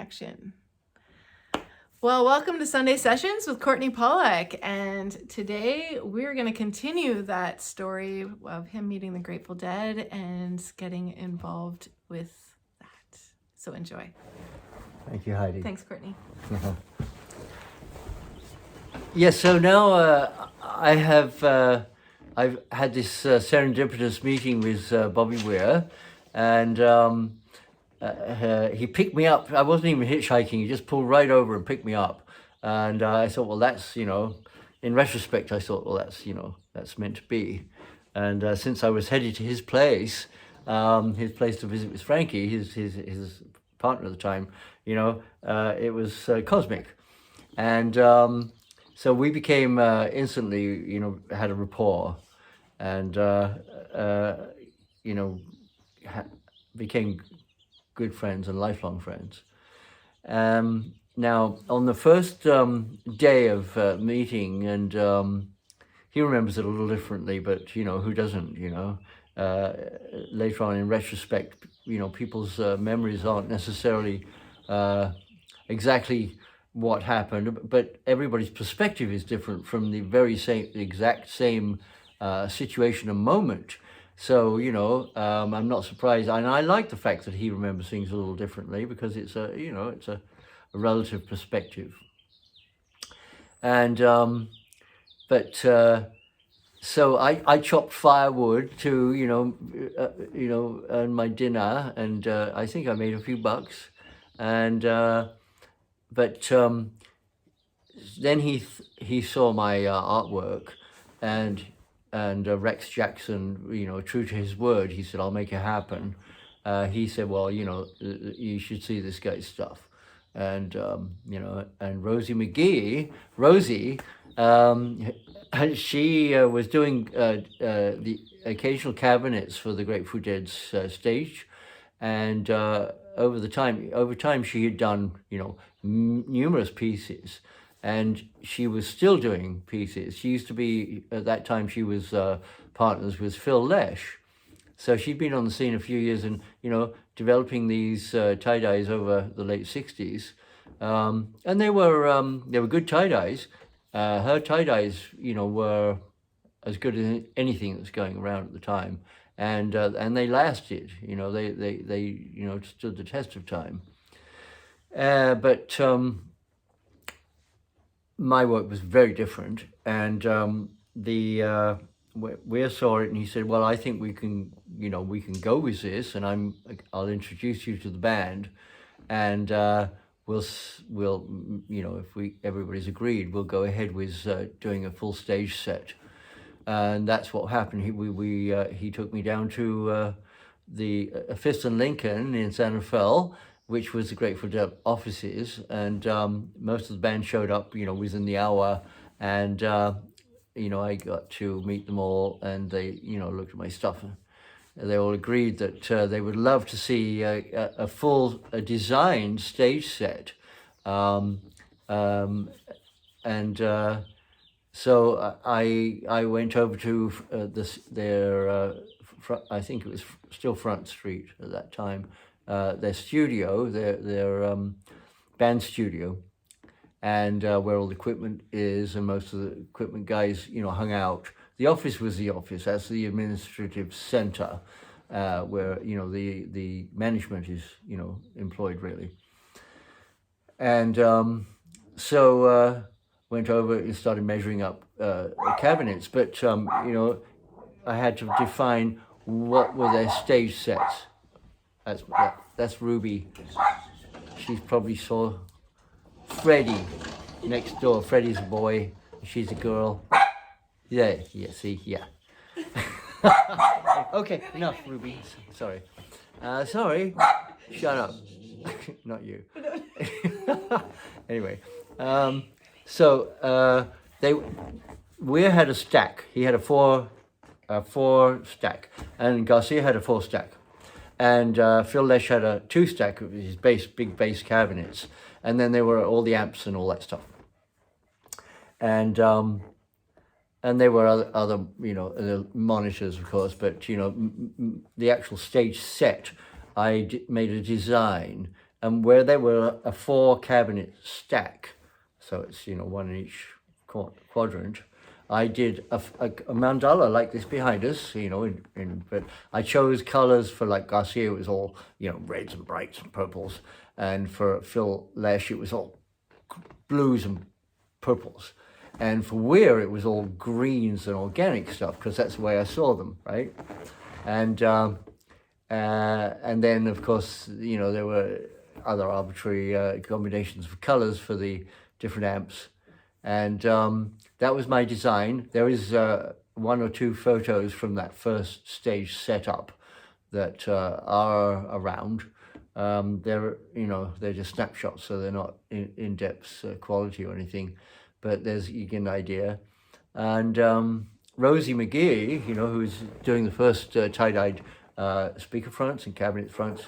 action. Well, welcome to Sunday Sessions with Courtenay Pollock. And today we're going to continue that story of him meeting the Grateful Dead and getting involved with that. So enjoy. Thank you, Heidi. Thanks, Courtenay. Yes, so now I've had this serendipitous meeting with Bobby Weir, and he picked me up. I wasn't even hitchhiking, he just pulled right over and picked me up. And I thought, well, that's, in retrospect, I thought, well, that's meant to be. And since I was headed to his place to visit with Frankie, his partner at the time, it was cosmic. And so we became instantly, had a rapport, and, became good friends and lifelong friends. Now, on the first day of meeting, and he remembers it a little differently, but, who doesn't, later on in retrospect, people's memories aren't necessarily exactly what happened, but everybody's perspective is different from the exact same situation and moment. So, I'm not surprised, and I like the fact that he remembers things a little differently, because it's a relative perspective. And so I chopped firewood to earn my dinner, and I think I made a few bucks, and but then he saw my artwork, and Rex Jackson, true to his word, he said, I'll make it happen. He said, well, you should see this guy's stuff. And, and Rosie McGee, she was doing the occasional cabinets for the Grateful Dead's stage. And over time, she had done, numerous pieces. And she was still doing pieces. She used to be, at that time, she was partners with Phil Lesh. So she'd been on the scene a few years and, developing these tie-dyes over the late 60s. And they were good tie-dyes. Her tie-dyes, were as good as anything that was going around at the time. And they lasted, they stood the test of time. But my work was very different, and Weir saw it, and he said, "Well, I think we can go with this, and I'll introduce you to the band, and we'll if everybody's agreed, we'll go ahead with doing a full stage set." And that's what happened. He took me down to the Fifth and Lincoln in Santa Fe, which was the Grateful Dead offices, and most of the band showed up, within the hour, and I got to meet them all, and they, looked at my stuff, and they all agreed that they would love to see a full designed stage set, so I went over to I think it was still Front Street at that time, their studio, their band studio, and where all the equipment is, and most of the equipment guys, hung out. The office was the office. That's the administrative center, where the management is employed really. And so went over and started measuring up the cabinets, but I had to define what were their stage sets. That's Ruby. She's probably saw Freddie next door. Freddie's a boy, she's a girl. Yeah, see, yeah. Okay, enough, Ruby. Sorry. Sorry. Shut up. Not you. Anyway, so Weir had a stack. He had a four stack, and Garcia had a 4 stack. And Phil Lesh had a 2 stack of his big bass cabinets, and then there were all the amps and all that stuff. And there were other monitors, of course, but the actual stage set, I made a design, and where there were a 4-cabinet stack, so it's one in each quadrant. I did a mandala like this behind us, but I chose colors for, like, Garcia, it was all, reds and brights and purples. And for Phil Lesh, it was all blues and purples. And for Weir, it was all greens and organic stuff, because that's the way I saw them, right? And then, of course, there were other arbitrary combinations of colors for the different amps. And that was my design. There is 1 or 2 photos from that first stage setup that are around. They're just snapshots, so they're not in-depth quality or anything, but you get an idea. And Rosie McGee, who's doing the first tie-dyed speaker fronts and cabinet fronts,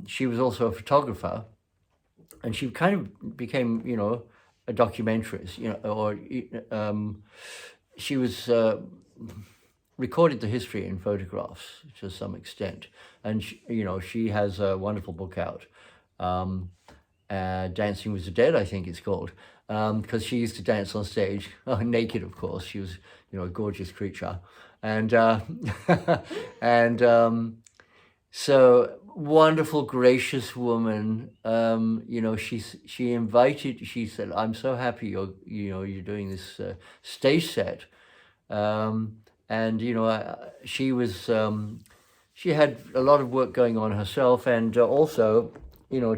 she was also a photographer, and she kind of became, a documentarist, she was recorded the history in photographs to some extent, and she has a wonderful book out, Dancing with the Dead, I think it's called, because she used to dance on stage, naked, of course. She was, a gorgeous creature, and and so wonderful, gracious woman. She said, "I'm so happy you're doing this stage set," and she was she had a lot of work going on herself, and also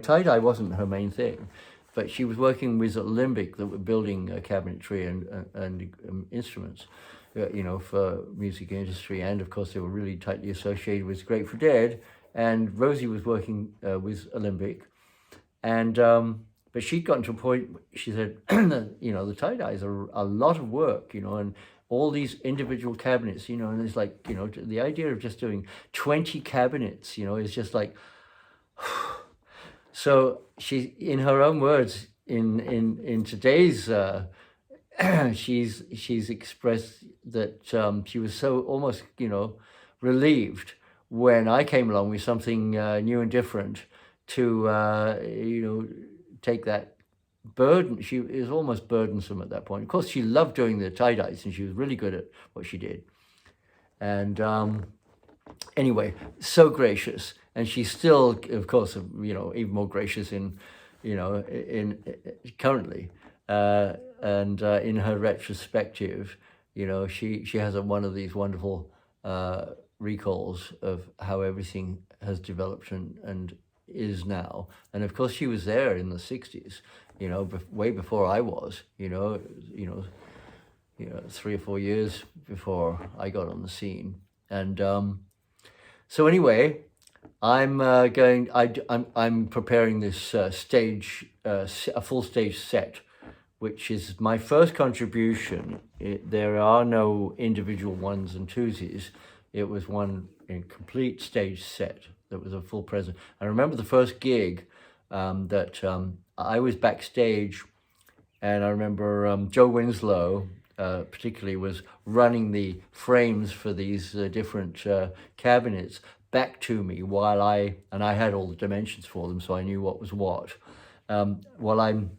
tie-dye wasn't her main thing, but she was working with Alembic that were building cabinetry and instruments, for music industry, and of course they were really tightly associated with Grateful Dead. And Rosie was working with Alembic, and but she'd gotten to a point. She said, the tie-dyes are a lot of work, and all these individual cabinets, and it's like, the idea of just doing 20 cabinets, is just like. So she, in her own words, in today's, she's expressed that she was so almost, relieved when I came along with something new and different to, take that burden. She is almost burdensome at that point. Of course, she loved doing the tie-dyes, and she was really good at what she did. And anyway, so gracious. And she's still, of course, even more gracious in currently. And in her retrospective, she has one of these wonderful recalls of how everything has developed and is now. And of course, she was there in the 60s, way before I was, 3 or 4 years before I got on the scene. And so anyway, I'm preparing this stage, a full stage set, which is my first contribution. There are no individual ones and twosies. It was one complete stage set that was a full present. I remember the first gig that I was backstage, and I remember Joe Winslow particularly was running the frames for these different cabinets back to me while I had all the dimensions for them, so I knew what was what, while I'm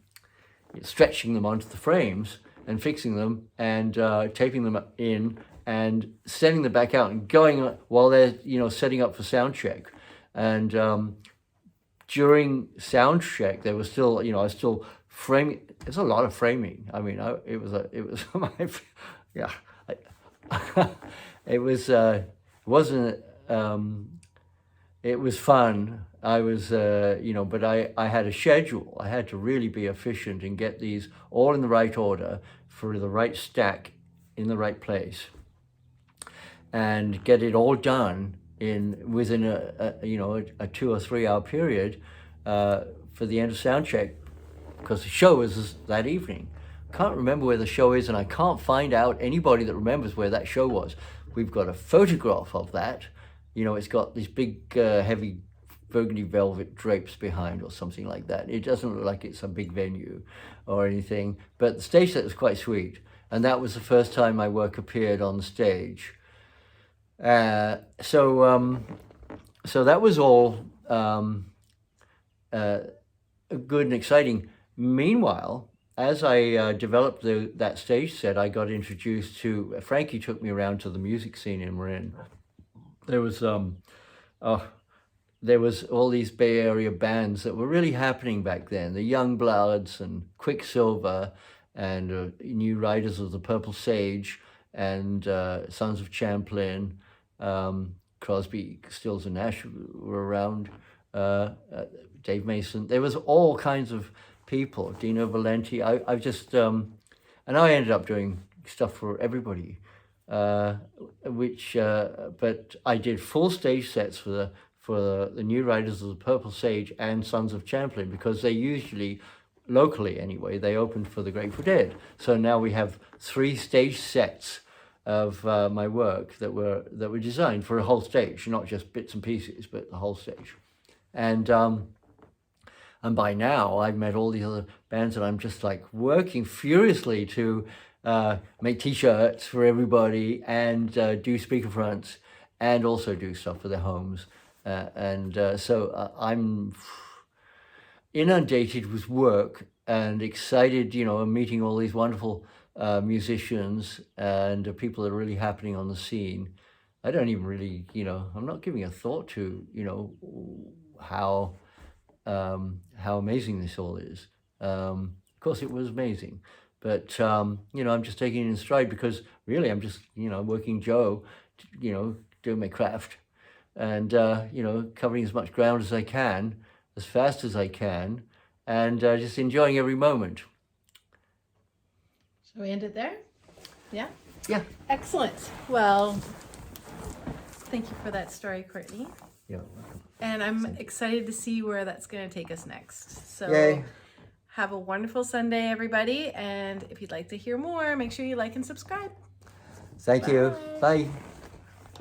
stretching them onto the frames and fixing them and taping them in and sending them back out and going while they're setting up for sound check. And during sound check, there was still I was still framing. There's a lot of framing. I mean, it was my yeah. It was wasn't. It was fun. I was, but I had a schedule. I had to really be efficient and get these all in the right order for the right stack in the right place, and get it all done within a 2 or 3 hour period for the end of sound check, because the show was that evening. Can't remember where the show is, and I can't find out anybody that remembers where that show was. We've got a photograph of that. It's got these big, heavy burgundy velvet drapes behind or something like that. It doesn't look like it's a big venue or anything, but the stage set was quite sweet. And that was the first time my work appeared on stage. So that was all good and exciting. Meanwhile, as I developed that stage set, I got introduced to Frankie. Took me around to the music scene in Marin. There was there was all these Bay Area bands that were really happening back then. The Young Bloods and Quicksilver and New Riders of the Purple Sage and Sons of Champlin, Crosby, Stills and Nash were around, Dave Mason. There was all kinds of people, Dino Valenti. I just, and I ended up doing stuff for everybody, but I did full stage sets for the New Riders of the Purple Sage and Sons of Champlin, because they usually, locally anyway, they opened for the Grateful Dead. So now we have 3 stage sets of my work that were designed for a whole stage, not just bits and pieces, but the whole stage. And by now I've met all these other bands, and I'm just like working furiously to make T-shirts for everybody and do speaker fronts and also do stuff for their homes. So I'm inundated with work and excited, and meeting all these wonderful musicians and people that are really happening on the scene. I don't even really, I'm not giving a thought to, how amazing this all is. Of course, it was amazing, but I'm just taking it in stride, because really I'm just, working Joe, doing my craft, and covering as much ground as I can, as fast as I can, and just enjoying every moment. Shall we end it there? Yeah? Yeah. Excellent. Well, thank you for that story, Courtney. Yeah. And I'm excited to see where that's going to take us next. So Yay. Have a wonderful Sunday, everybody. And if you'd like to hear more, make sure you like and subscribe. Thank you. Bye.